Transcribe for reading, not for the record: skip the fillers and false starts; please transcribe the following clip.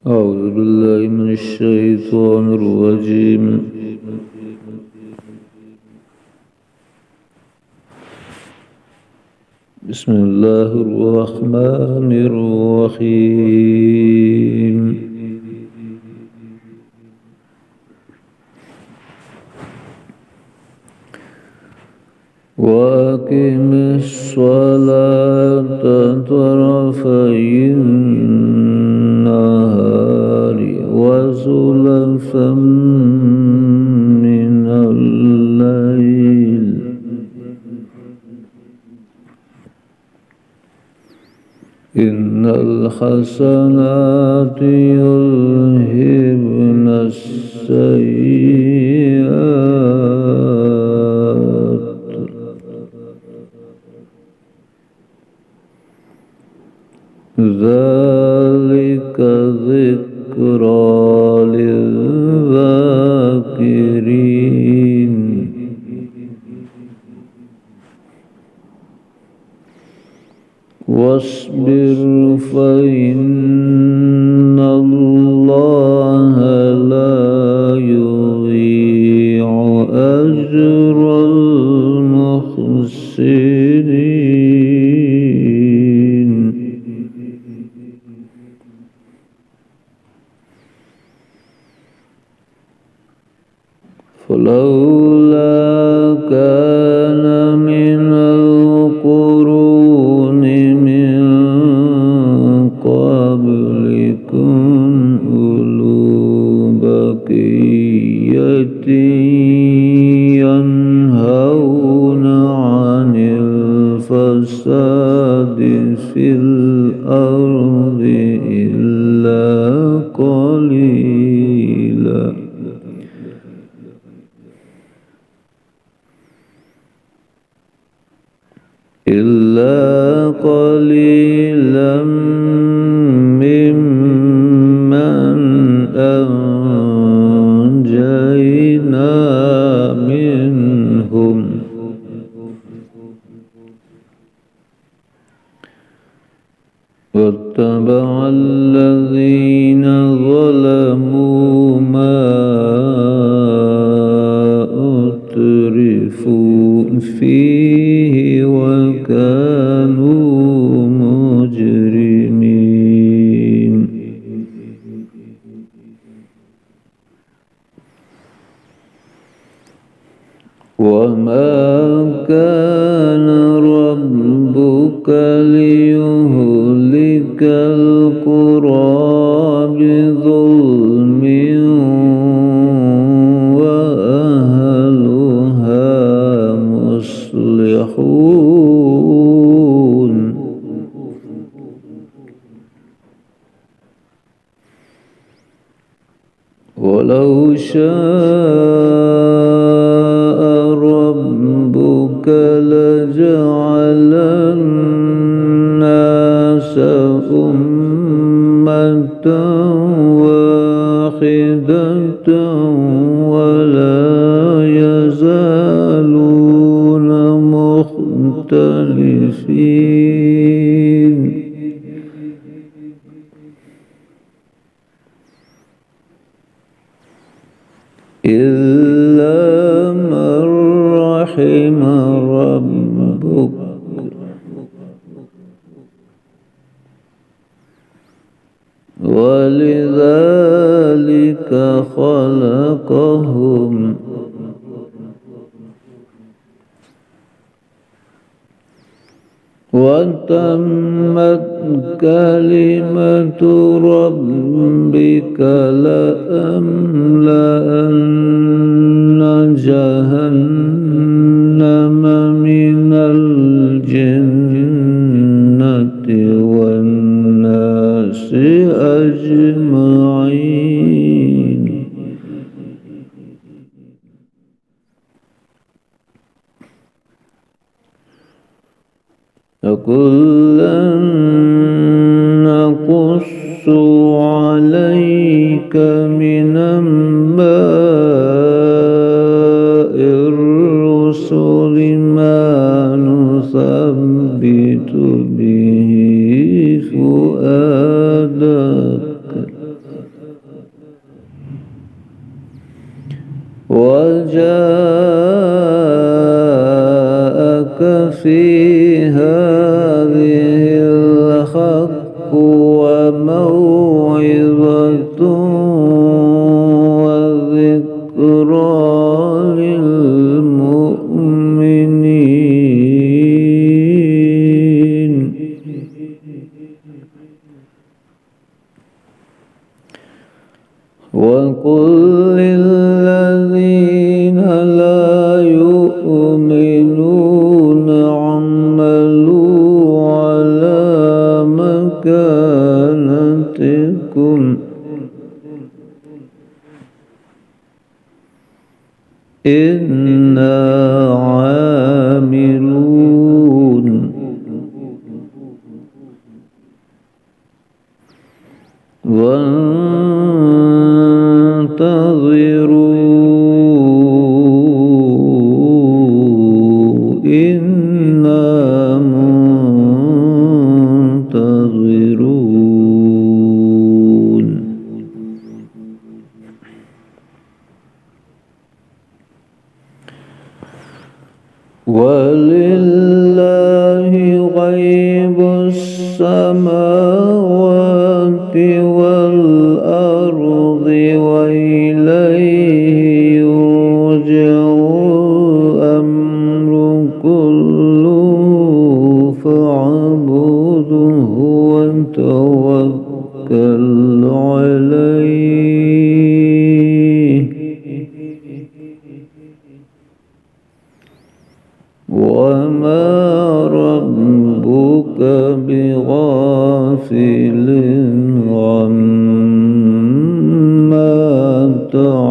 أعوذ بالله من الشيطان الرجيم. بسم الله الرحمن الرحيم. وأقم الصلاة طرفي النهار وزلفا من الليل إن الحسنات يذهبن السيئات ذلك ذكرى للذاكرين. واصبر فإن الله لا يضيع أجر المحسنين. فلولا كان من القرون من قبلكم أولو بقية ينهون عن الفساد في الأرض إلا قليلا ممن أنجينا منهم واتبع الذين ظلموا ما أترفوا فيه وكانوا مجرمين. وما كان ربك ليهلك القرى بظلم وأهلها مصلحون. ولو شاء ربك لجعل الناس أمة واحدة ولا يزالون مختلفين إلا من رحم ربك ولذلك خلقهم وتمت كلمة ربك لأملأن جهنم من الجنة والناس أجمعين. وكلا نقص عليك من أنباء الرسل ما نثبت به فؤادك وجاءك في هذه الحق وموعظة وذكرى للمؤمنين. وقل للذين لا يؤمنون اعملوا على مكانتكم إنا عاملون وانتظروا إنا منتظرون. ولله غيب السماوات والأرض وإليه يرجع الأمر كله فاعبده وتوكل عليه وما ربك بغافل عما تعملون.